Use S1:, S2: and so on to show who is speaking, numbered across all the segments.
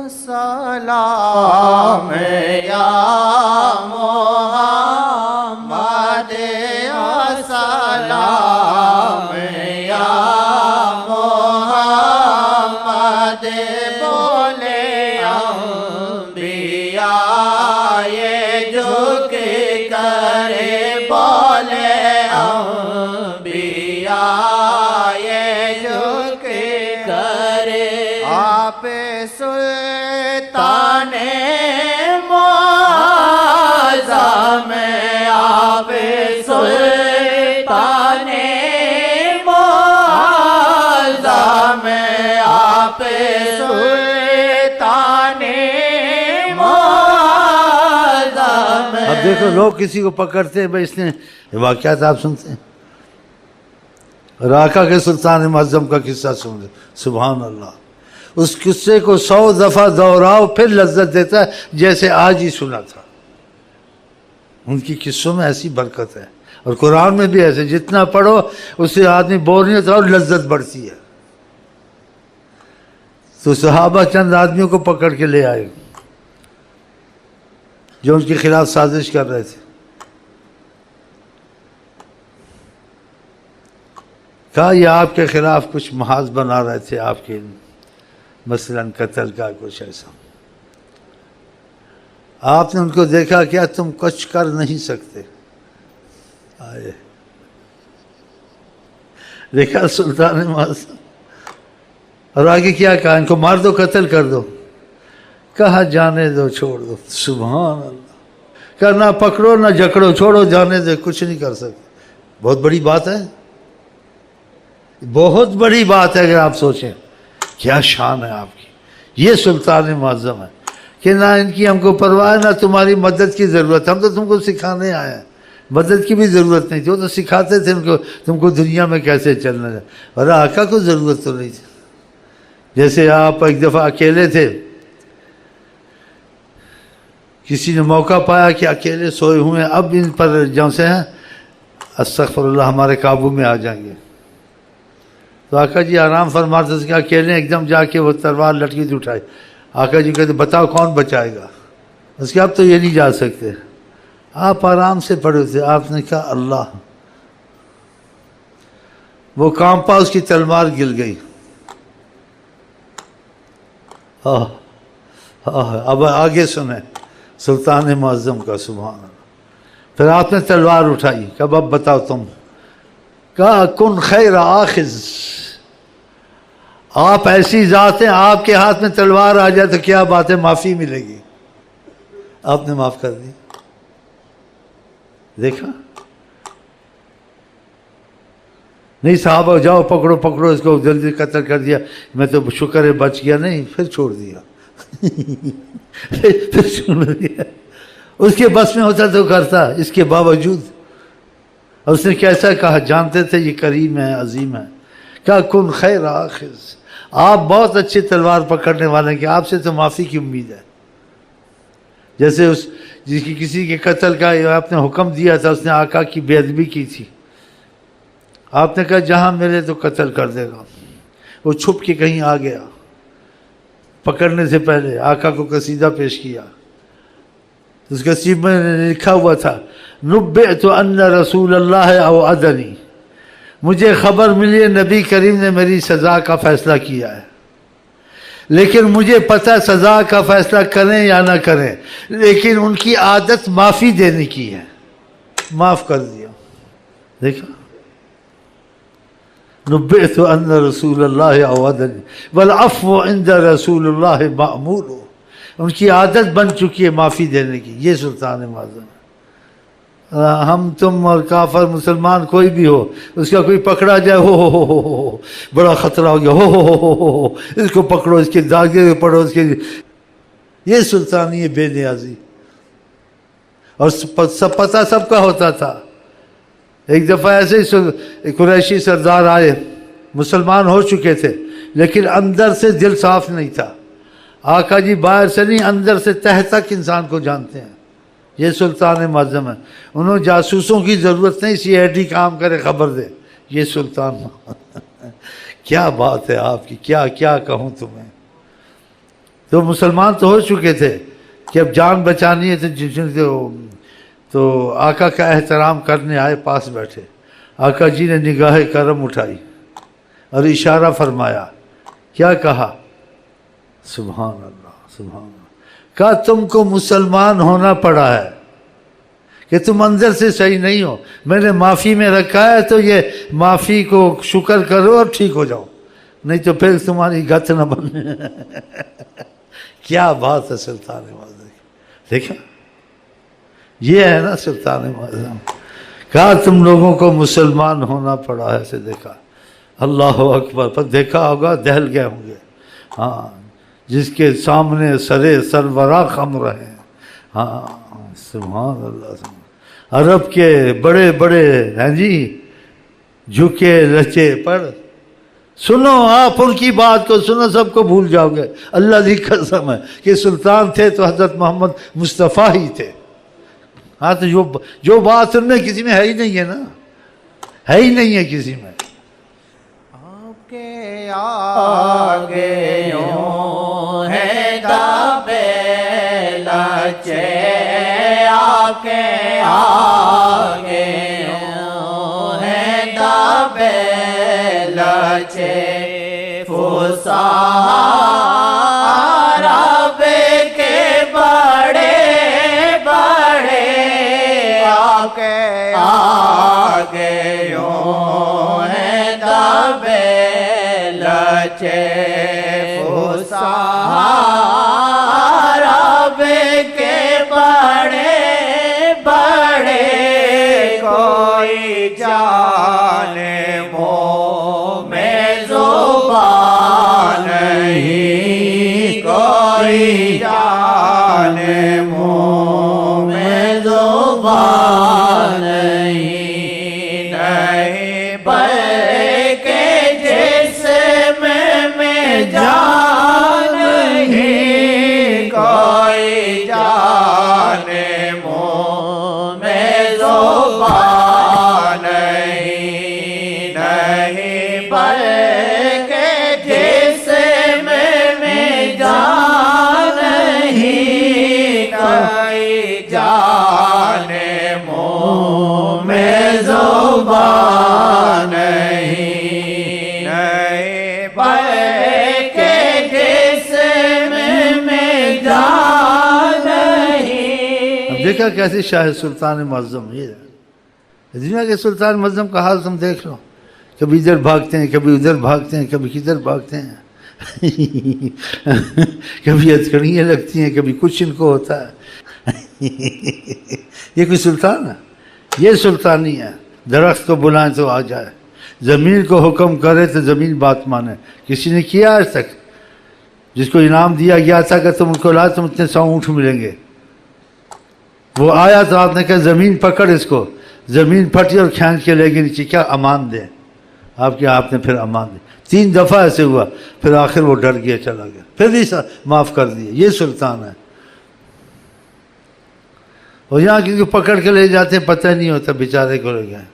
S1: سلام یا محمد سلام یا محمد بولے انبیاء یہ جھک کرے بولے انبیاء یہ جھک کرے آپ سلطان معظم آپ سلطان معظم آپ سلطان معظم
S2: اب دیکھو لوگ کسی کو پکڑتے ہیں بھائی اس نے واقعات آپ سنتے ہیں راکا کے سلطان معظم کا قصہ سن لیں سبحان اللہ اس قصے کو 100 دفعہ دہراؤ پھر لذت دیتا ہے جیسے آج ہی سنا تھا ان کی قصوں میں ایسی برکت ہے اور قرآن میں بھی ایسے جتنا پڑھو اس سے آدمی بور نہیں ہوتا اور لذت بڑھتی ہے تو صحابہ چند آدمیوں کو پکڑ کے لے آئے جو ان کے خلاف سازش کر رہے تھے کہا یہ آپ کے خلاف کچھ محاذ بنا رہے تھے آپ کے مثلا قتل کا کچھ ایسا آپ نے ان کو دیکھا کیا تم کچھ کر نہیں سکتے آئے دیکھا سلطان معظم اور آگے کیا کہا ان کو مار دو قتل کر دو کہا جانے دو چھوڑ دو سبحان اللہ کہا نہ پکڑو نہ جکڑو چھوڑو جانے دو کچھ نہیں کر سکتے بہت بڑی بات ہے بہت بڑی بات ہے اگر آپ سوچیں کیا شان ہے آپ کی یہ سلطان معظم ہے کہ نہ ان کی ہم کو پرواہ ہے نہ تمہاری مدد کی ضرورت ہم تو تم کو سکھانے آئے ہیں مدد کی بھی ضرورت نہیں تھی وہ تو سکھاتے تھے ان کو تم کو دنیا میں کیسے چلنا ہے اور آقا کو ضرورت تو نہیں تھی جیسے آپ ایک دفعہ اکیلے تھے کسی نے موقع پایا کہ اکیلے سوئے ہوئے ہیں اب ان پر جہاں سے ہیں استغفر اللہ ہمارے قابو میں آ جائیں گے تو آقا جی آرام فرماتے تھے کہ اکیلے ایک دم جا کے وہ تلوار لٹکی تھی اٹھائی آقا جی کہتے بتاؤ کون بچائے گا اس کے اب تو یہ نہیں جا سکتے آپ آرام سے پڑے تھے آپ نے کہا اللہ وہ کانپا اس کی تلوار گر گئی اب آگے سنیں سلطان معظم کا سبحان اللہ پھر آپ نے تلوار اٹھائی کہ اب بتاؤ تم کہا کن خیر آخذ آپ ایسی ذات ہیں آپ کے ہاتھ میں تلوار آ جائے تو کیا بات ہے معافی ملے گی آپ نے معاف کر دی دیکھا نہیں صحابہ جاؤ پکڑو پکڑو اس کو جلدی قتل کر دیا میں تو شکر ہے بچ گیا نہیں پھر چھوڑ دیا پھر چھوڑ دیا اس کے بس میں ہوتا تو کرتا اس کے باوجود اور اس نے کیسا کہا جانتے تھے یہ کریم ہے عظیم ہے کہا کن خیر آخذ آپ بہت اچھے تلوار پکڑنے والے ہیں کہ آپ سے تو معافی کی امید ہے جیسے اس جس کی کسی کے قتل کا آپ نے حکم دیا تھا اس نے آقا کی بے ادبی کی تھی آپ نے کہا جہاں ملے تو قتل کر دے گا وہ چھپ کے کہیں آ گیا پکڑنے سے پہلے آقا کو قصیدہ پیش کیا اس قصیدے میں لکھا ہوا تھا نبئت ان رسول اللہ اوعدنی مجھے خبر ملی ہے نبی کریم نے میری سزا کا فیصلہ کیا ہے لیکن مجھے پتہ سزا کا فیصلہ کریں یا نہ کریں لیکن ان کی عادت معافی دینے کی ہے معاف کر دیا دیکھا نبئت ان رسول اللہ اوعدنی والعفو عند رسول اللہ مأمول ان کی عادت بن چکی ہے معافی دینے کی یہ سلطان معظم ہے ہم تم اور کافر مسلمان کوئی بھی ہو اس کا کوئی پکڑا جائے ہو بڑا خطرہ ہو گیا ہو اس کو پکڑو اس کے داغے پڑھو اس کے یہ سلطانی بے نیازی اور پتہ سب کا ہوتا تھا ایک دفعہ ایسے ہی قریشی سردار آئے مسلمان ہو چکے تھے لیکن اندر سے دل صاف نہیں تھا آقا جی باہر سے نہیں اندر سے تہ تک انسان کو جانتے ہیں یہ سلطان معظم ہے انہوں جاسوسوں کی ضرورت نہیں سی آئی ڈی کام کرے خبر دے یہ سلطان کیا بات ہے آپ کی کیا کہوں تمہیں تو مسلمان تو ہو چکے تھے کہ اب جان بچانی ہے تو آقا کا احترام کرنے آئے، پاس بیٹھے۔ آقا جی نے نگاہ کرم اٹھائی اور اشارہ فرمایا، کیا کہا؟ سبحان اللہ سبحان اللہ، کہا تم کو مسلمان ہونا پڑا ہے کہ تم اندر سے صحیح نہیں ہو، میں نے معافی میں رکھا ہے، تو یہ معافی کو شکر کرو اور ٹھیک ہو جاؤ، نہیں تو پھر تمہاری گت نہ بنے۔ کیا بات ہے سلطان معظم، دیکھیں یہ ہے نا سلطان معظم، کہا تم لوگوں کو مسلمان ہونا پڑا ہے، سے دیکھا اللہ اکبر، پر دیکھا ہوگا دہل گئے ہوں گے، ہاں جس کے سامنے سرے سربراہ خم رہے ہیں، ہاں سبحان اللہ۔ عرب کے بڑے بڑے ہیں جی جھکے لچے پر، سنو آپ ان کی بات کو سنو، سب کو بھول جاؤ گے۔ اللہ کی قسم ہے کہ سلطان تھے تو حضرت محمد مصطفیٰ ہی تھے، ہاں تو جو بات ان میں کسی میں ہے ہی نہیں ہے نا، ہے ہی نہیں ہے کسی میں۔
S1: آپ کے آگے یوں ہے دابے لچے، آپ کے آگے یوں ہے دابے لچے، فسا عرب کے بڑے بڑے، آپ کے آگے یوں ہے دابے لچے، فسا عرب کے بڑے بڑے، کوئی جانے منہ میں زبان نہیں، کوئی جانے منہ میں زبان نہیں، نہیں بلکہ جسم میں جان نہیں، کوئی جانے منہ میں زبان نہیں، نہیں بلکہ جسم میں جان نہیں، کوئی جانے منہ میں زبان نہیں، نہیں بلکہ جسم میں جان نہیں۔
S2: اب دیکھا کیسے شاہ سلطان معظم، یہ دنیا کے سلطان معظم کا حال تم دیکھ لو، کبھی ادھر بھاگتے ہیں، کبھی ادھر بھاگتے ہیں، کبھی کدھر بھاگتے ہیں، کبھی ہتھکڑیاں لگتی ہیں، کبھی کچھ ان کو ہوتا ہے۔ یہ کوئی سلطان ہے؟ یہ سلطانی ہے، درخت کو بلائیں تو آ جائے، زمین کو حکم کرے تو زمین بات مانے۔ کسی نے کیا آج تک؟ جس کو انعام دیا گیا تھا کہ تم ان کو لائے، تم اتنے 100 اونٹ ملیں گے، وہ آیا تو آپ نے کہا زمین پکڑ اس کو، زمین پھٹی اور کھینچ کے لے گی نیچے، کیا امان دیں آپ کے؟ آپ نے پھر امان دیں، 3 دفعہ ایسے ہوا، پھر آخر وہ ڈر گیا چلا گیا، پھر بھی معاف کر دیا۔ یہ سلطان ہے۔ اور یہاں کیونکہ پکڑ کے لے جاتے ہیں، پتہ نہیں ہوتا بیچارے کو لے گئے،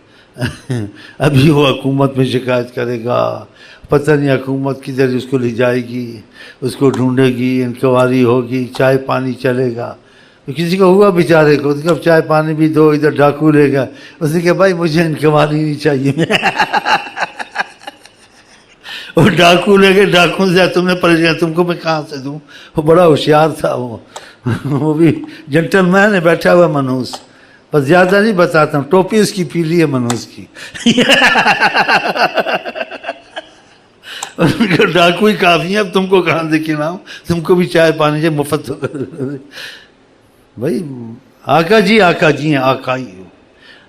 S2: ابھی وہ حکومت میں شکایت کرے گا، پتہ نہیں حکومت کدھر اس کو لے جائے گی، اس کو ڈھونڈے گی، انکوائری ہوگی، چائے پانی چلے گا۔ کسی کو ہوا بیچارے کو، اب چائے پانی بھی دو، ادھر ڈاکو لے گا، اس نے کہا بھائی مجھے انکوائری نہیں چاہیے۔ وہ ڈاکو لے گئے، ڈاکو سے تم نے پریشان، تم کو میں کہاں سے دوں؟ وہ بڑا ہوشیار تھا، وہ بھی جنٹل مین ہے، بیٹھا ہوا منوس، بس زیادہ نہیں بتاتا ہوں، ٹوپی اس کی پیلی ہے منوس کی۔ ڈاکو ہی کافی ہے، اب تم کو کہاں سے کھلاؤں، تم کو بھی چائے پانی سے مفت ہو۔ بھائی آقا جی ہیں، آقا ہی ہو۔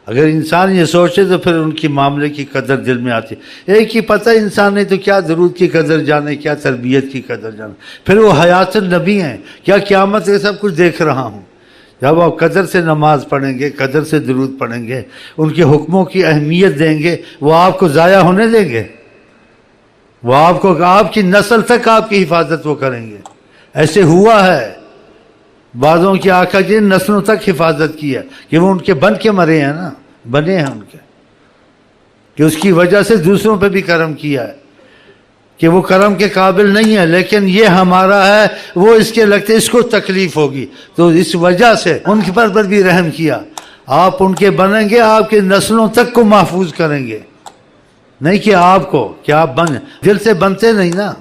S2: اگر انسان یہ سوچے تو پھر ان کی معاملے کی قدر دل میں آتی ہے۔ ایک ہی پتہ انسان نے تو کیا درود کی قدر جانے، کیا تربیت کی قدر جانے، پھر وہ حیات النبی ہیں، کیا قیامت کے سب کچھ دیکھ رہا ہوں۔ جب آپ قدر سے نماز پڑھیں گے، قدر سے درود پڑھیں گے، ان کے حکموں کی اہمیت دیں گے، وہ آپ کو ضائع ہونے دیں گے؟ وہ آپ کو، آپ کی نسل تک آپ کی حفاظت وہ کریں گے۔ ایسے ہوا ہے، بعضوں کی آقا جی نے نسلوں تک حفاظت کی ہے، کہ وہ ان کے بن کے مرے ہیں نا، بنے ہیں ان کے، کہ اس کی وجہ سے دوسروں پہ بھی کرم کیا ہے۔ کہ وہ کرم کے قابل نہیں ہے، لیکن یہ ہمارا ہے، وہ اس کے لگتے اس کو تکلیف ہوگی، تو اس وجہ سے ان کے پر بھی رحم کیا۔ آپ ان کے بنیں گے، آپ کے نسلوں تک کو محفوظ کریں گے، نہیں کہ آپ کو کہ آپ بن دل سے بنتے نہیں نا،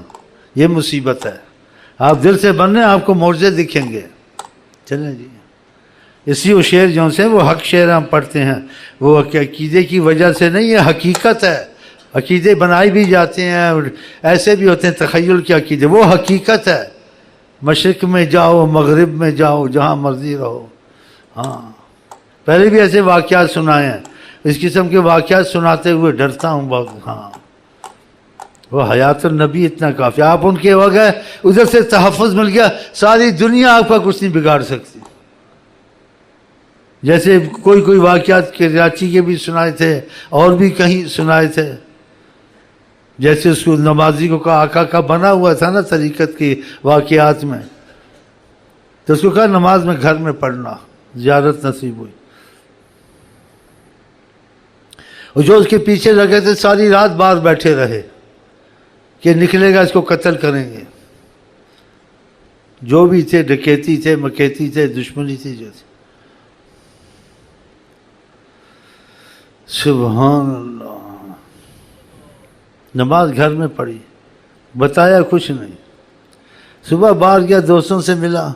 S2: یہ مصیبت ہے۔ آپ دل سے بننے آپ کو معجزے دکھیں گے۔ چلیں جی، اسی وہ شعر جو سے وہ حق شعر ہم پڑھتے ہیں، وہ عقیدے کی وجہ سے نہیں، یہ حقیقت ہے۔ عقیدے بنائی بھی جاتے ہیں اور ایسے بھی ہوتے ہیں تخیل کے عقیدے، وہ حقیقت ہے۔ مشرق میں جاؤ، مغرب میں جاؤ، جہاں مرضی رہو۔ ہاں، پہلے بھی ایسے واقعات سنائے ہیں، اس قسم کے واقعات سناتے ہوئے ڈرتا ہوں بہت۔ ہاں، وہ حیات النبی اتنا کافی، آپ ان کے ہو گئے، ادھر سے تحفظ مل گیا، ساری دنیا آپ کا کچھ نہیں بگاڑ سکتی۔ جیسے کوئی واقعات کراچی کے بھی سنائے تھے اور بھی کہیں سنائے تھے، جیسے اس کو نمازی کو کہا، آقا کا بنا ہوا تھا نا طریقت کی واقعات میں، تو اس کو کہا نماز میں گھر میں پڑھنا، زیارت نصیب ہوئی۔ اور جو اس کے پیچھے لگے تھے ساری رات باہر بیٹھے رہے کہ نکلے گا اس کو قتل کریں گے، جو بھی تھے، ڈکیتی تھے، مکیتی تھے، دشمنی تھی جیسے۔ سبحان اللہ، نماز گھر میں پڑھی، بتایا کچھ نہیں۔ صبح باہر گیا، دوستوں سے ملا،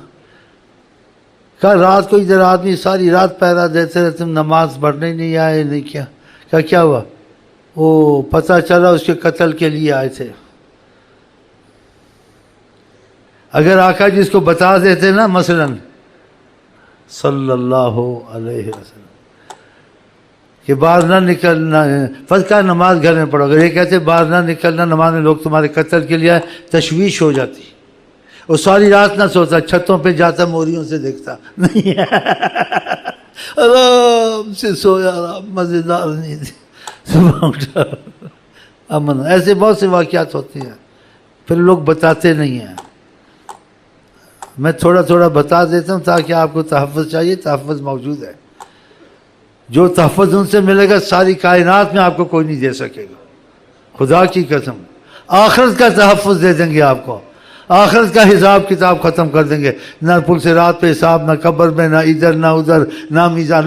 S2: کہا رات کو ادھر آدمی ساری رات پہرا دیتے رہے، تم نماز پڑھنے نہیں آئے، نہیں کیا؟ کیا ہوا؟ وہ پتہ چلا اس کے قتل کے لیے آئے تھے۔ اگر آقا جس کو بتا دیتے نا مثلا صلی اللہ علیہ وسلم کہ باہر نہ نکلنا، فرض کا نماز گھر میں پڑھو، اگر یہ کہتے باہر نہ نکلنا نماز میں، لوگ تمہارے قتل کے لیے آئے، تشویش ہو جاتی، وہ ساری رات نہ سوتا، چھتوں پہ جاتا، موریوں سے دیکھتا نہیں، آرام سے سویا، آرام، مزیدار نیند، صبح اٹھا، امن۔ ایسے بہت سے واقعات ہوتے ہیں، پھر لوگ بتاتے نہیں ہیں۔ میں تھوڑا تھوڑا بتا دیتا ہوں تاکہ آپ کو تحفظ چاہیے، تحفظ موجود ہے۔ جو تحفظ ان سے ملے گا ساری کائنات میں آپ کو کوئی نہیں دے سکے گا، خدا کی قسم۔ آخرت کا تحفظ دے دیں گے آپ کو، آخرت کا حساب کتاب ختم کر دیں گے، نہ پل سے رات پہ حساب، نہ قبر میں، نہ ادھر نہ ادھر، نہ میزان۔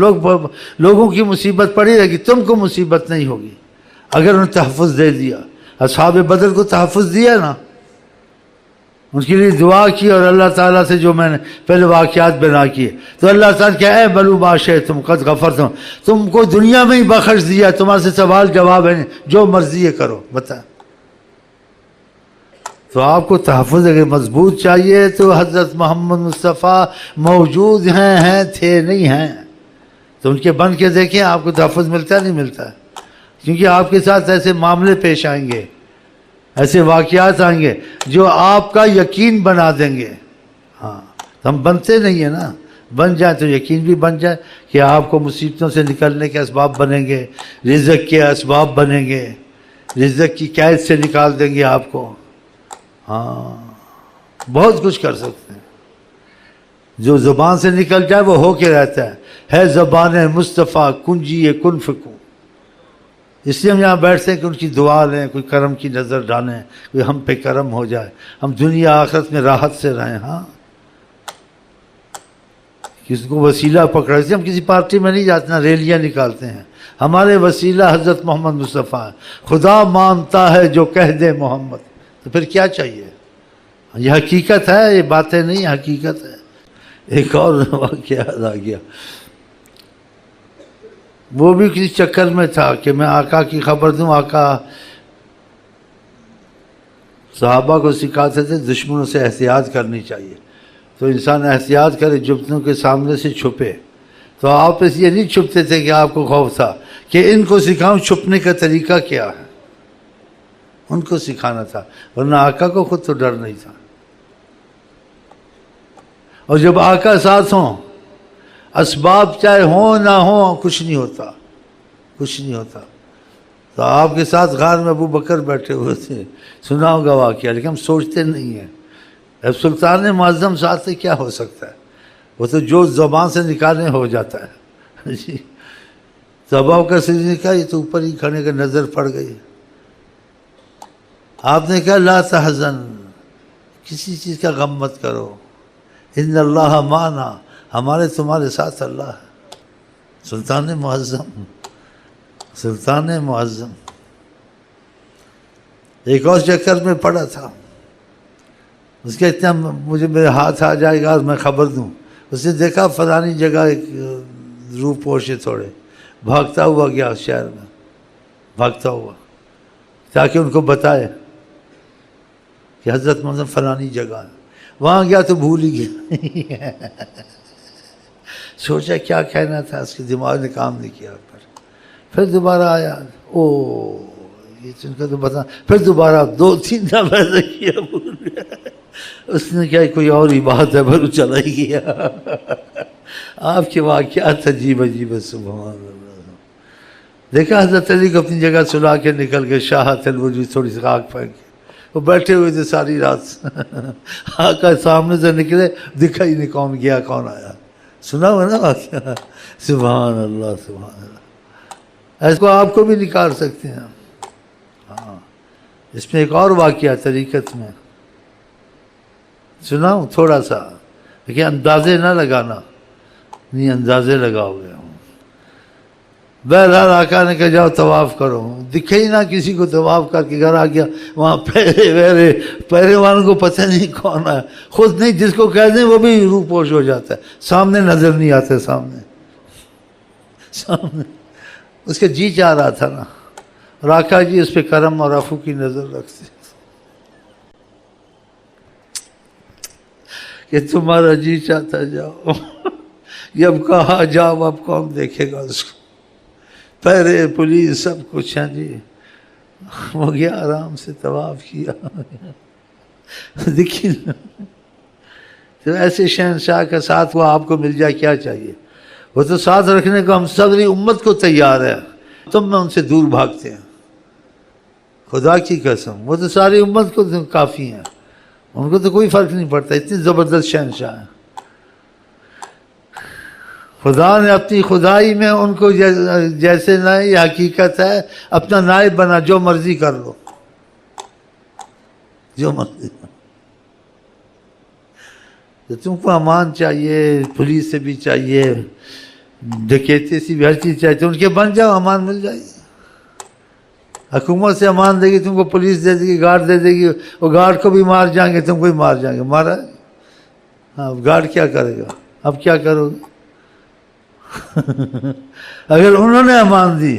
S2: لوگوں کی مصیبت پڑی رہے گی، تم کو مصیبت نہیں ہوگی اگر انہوں نے تحفظ دے دیا۔ اصحاب بدر کو تحفظ دیا نا، ان کے لیے دعا کی، اور اللہ تعالیٰ سے جو میں نے پہلے واقعات بنا کیے، تو اللہ تعالیٰ کیا اے بلو باشے تم قد غفرتم، تم کو دنیا میں ہی بخش دیا، تمہارے سے سوال جواب ہے، جو مرضی ہے کرو، بتا۔ تو آپ کو تحفظ اگر مضبوط چاہیے تو حضرت محمد مصطفیٰ موجود ہیں تھے نہیں ہیں، تو ان کے بن کے دیکھیں، آپ کو تحفظ ملتا نہیں ملتا، کیونکہ آپ کے ساتھ ایسے معاملے پیش آئیں گے، ایسے واقعات آئیں گے جو آپ کا یقین بنا دیں گے۔ ہاں، ہم بنتے نہیں ہیں نا، بن جائیں تو یقین بھی بن جائے کہ آپ کو مصیبتوں سے نکلنے کے اسباب بنیں گے، رزق کے اسباب بنیں گے، رزق کی قید سے نکال دیں گے آپ کو۔ ہاں، بہت کچھ کر سکتے ہیں۔ جو زبان سے نکل جائے وہ ہو کے رہتا ہے زبان مصطفیٰ کنجی کن فکوں۔ اس لیے ہم یہاں بیٹھتے ہیں کہ ان کی دعا لیں، کوئی کرم کی نظر ڈالیں، کوئی ہم پہ کرم ہو جائے، ہم دنیا آخرت میں راحت سے رہیں۔ ہاں، کسی کو وسیلہ پکڑا، اس لیے ہم کسی پارٹی میں نہیں جاتے نا، ریلیاں نکالتے ہیں۔ ہمارے وسیلہ حضرت محمد مصطفیٰ ہے، خدا مانتا ہے جو کہہ دے محمد، تو پھر کیا چاہیے؟ یہ حقیقت ہے، یہ باتیں نہیں، حقیقت ہے۔ ایک اور واقعہ یاد آ گیا، وہ بھی کسی چکر میں تھا کہ میں آقا کی خبر دوں۔ آقا صحابہ کو سکھاتے تھے دشمنوں سے احتیاط کرنی چاہیے، تو انسان احتیاط کرے، جبتوں کے سامنے سے چھپے۔ تو آپ اس یہ نہیں چھپتے تھے کہ آپ کو خوف تھا کہ ان کو سکھاؤں چھپنے کا طریقہ کیا ہے، ان کو سکھانا تھا، ورنہ آقا کو خود تو ڈر نہیں تھا۔ اور جب آقا ساتھ ہوں، اسباب چاہے ہوں نہ ہوں، کچھ نہیں ہوتا، کچھ نہیں ہوتا۔ تو آپ کے ساتھ غار میں ابو بکر بیٹھے ہوئے تھے، سنا ہوگا واقعہ، لیکن ہم سوچتے نہیں ہیں۔ اب سلطان معظم ساتھ سے کیا ہو سکتا ہے، وہ تو جو زبان سے نکالنے ہو جاتا ہے۔ جی، ابو بکر سے نے کہا یہ تو اوپر ہی کھڑے کا نظر پڑ گئی، آپ نے کہا لا تحزن، کسی چیز کا غم مت کرو، ان اللہ معنا، ہمارے تمہارے ساتھ اللہ ہے۔ سلطان معظم، سلطان معظم ایک اور چکر میں پڑا تھا، اس کے اتنا مجھے میرے ہاتھ آ جائے گا میں خبر دوں۔ اس نے دیکھا فلانی جگہ ایک روح پوش ہے تھوڑے، بھاگتا ہوا گیا شہر میں، بھاگتا ہوا تاکہ ان کو بتائے کہ حضرت محمد فلانی جگہ ہے۔ وہاں گیا تو بھول ہی گیا سوچا کیا کہنا تھا، اس کے دماغ نے کام نہیں کیا۔ پھر دوبارہ آیا، او یہ ان کا تو بتا، پھر دوبارہ 2-3 دفعہ ایسا کیا، بھول گیا۔ اس نے کیا کوئی اور ہی بات ہے، پھر چلا ہی گیا۔ آپ کے واقعات عجیب عجیب ہے، سبحان اللہ۔ دیکھا حضرت علی کو اپنی جگہ سلا کے نکل گئے، شاہت الوجود، تھوڑی سی خاک پھینک کے وہ بیٹھے ہوئے تھے ساری رات۔ آقا سامنے سے نکلے، دکھا ہی نہیں کون گیا کون آیا۔ سنا ہوا نا واقعہ؟ سبحان اللہ سبحان اللہ۔ ایسے کو آپ کو بھی نکال سکتے ہیں۔ ہاں، اس میں ایک اور واقعہ طریقت میں سناؤں تھوڑا سا، لیکن اندازے نہ لگانا، نہیں اندازے لگاؤ گے۔ بہرحال آقا نے کہا جاؤ طواف کرو، دکھے ہی نہ کسی کو، طواف کر کے گھر آ گیا۔ وہاں پہرے والوں کو پتہ نہیں کون ہے، خود نہیں جس کو کہہ دیں وہ بھی روح پوش ہو جاتا ہے، سامنے نظر نہیں آتے، سامنے اس کے جی چاہ رہا تھا نا، اور آقا جی اس پہ کرم اور عفو کی نظر رکھتے کہ تمہارا جی چاہتا جاؤ، جب کہا جاؤ اب کون دیکھے گا اس کو، پہرے پولیس سب کچھ ہیں جی۔ وہ گیا آرام سے طواف کیا۔ دیکھیے تو ایسے شہنشاہ کا ساتھ وہ آپ کو مل جائے کیا چاہیے؟ وہ تو ساتھ رکھنے کو ہم ساری امت کو تیار ہے، تم میں ان سے دور بھاگتے ہیں، خدا کی قسم وہ تو ساری امت کو کافی ہیں، ان کو تو کوئی فرق نہیں پڑتا، اتنی زبردست شہنشاہ ہیں۔ خدا نے اپنی خدائی میں ان کو جیسے نہ یہ حقیقت ہے، اپنا نائب بنا، جو مرضی کر لو، جو مرضی۔ تو تم کو امان چاہیے، پولیس سے بھی چاہیے، ڈکیتی سے بھی، ہر چیز چاہیے، تو ان کے بن جاؤ، امان مل جائے گی۔ حکومت سے امان دے گی تم کو، پولیس دے دے گی، گارڈ دے دے گی، وہ گارڈ کو بھی مار جائیں گے، تم کو بھی مار جائیں گے، مارا ہاں گارڈ کیا کرے گا؟ اب کیا کرو گے؟ اگر انہوں نے امان دی،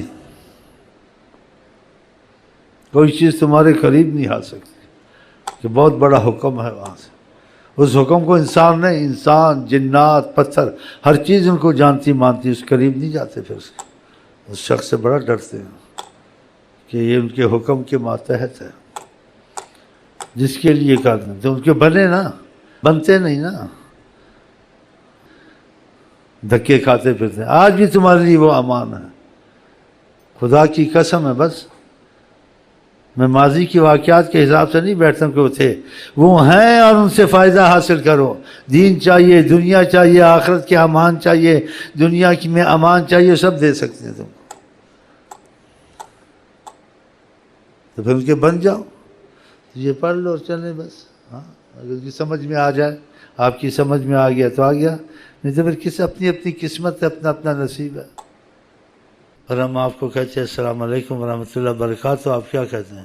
S2: کوئی چیز تمہارے قریب نہیں آ سکتی، کہ بہت بڑا حکم ہے وہاں سے۔ اس حکم کو انسان نہیں، انسان، جنات، پتھر، ہر چیز ان کو جانتی مانتی، اس قریب نہیں جاتے، پھر اس شخص سے بڑا ڈرتے ہیں کہ یہ ان کے حکم کے ماتحت ہے، جس کے لیے کرنا تو ان کے بنے نا، بنتے نہیں نا، دھکے کھاتے پھرتے ہیں۔ آج بھی تمہارے لیے وہ امان ہے، خدا کی قسم ہے۔ بس میں ماضی کی واقعات کے حساب سے نہیں بیٹھتا ہوں کہ وہ تھے، وہ ہیں، اور ان سے فائدہ حاصل کرو۔ دین چاہیے، دنیا چاہیے، آخرت کے امان چاہیے، دنیا کی میں امان چاہیے، سب دے سکتے ہیں تم کو، تو پھر ان کے بن جاؤ، یہ پڑھ لو اور چلیں بس۔ ہاں اگر کی سمجھ میں آ جائے، آپ کی سمجھ میں آ گیا تو آ گیا، نہیں تو پھر اپنی اپنی قسمت ہے، اپنا اپنا نصیب ہے۔ اور ہم آپ کو کہتے ہیں السلام علیکم ورحمۃ اللہ وبرکاتہ، آپ کیا کہتے ہیں؟